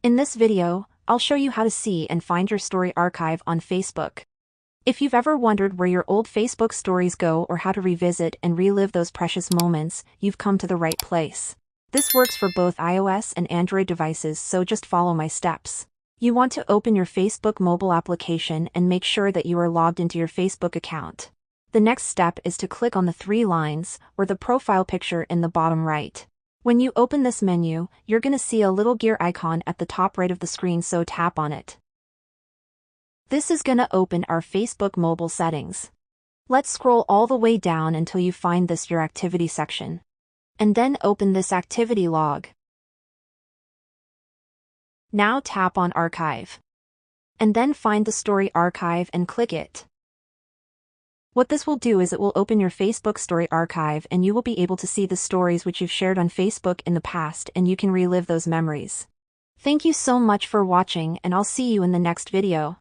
In this video, I'll show you how to see and find your story archive on Facebook. If you've ever wondered where your old Facebook stories go or how to revisit and relive those precious moments, you've come to the right place. This works for both iOS and Android devices, so just follow my steps. You want to open your Facebook mobile application and make sure that you are logged into your Facebook account. The next step is to click on the three lines, or the profile picture in the bottom right. When you open this menu, you're going to see a little gear icon at the top right of the screen, so tap on it. This is going to open our Facebook mobile settings. Let's scroll all the way down until you find this Your Activity section. And then open this activity log. Now tap on Archive. And then find the Story Archive and click it. What this will do is it will open your Facebook Story Archive and you will be able to see the stories which you've shared on Facebook in the past, and you can relive those memories. Thank you so much for watching, and I'll see you in the next video.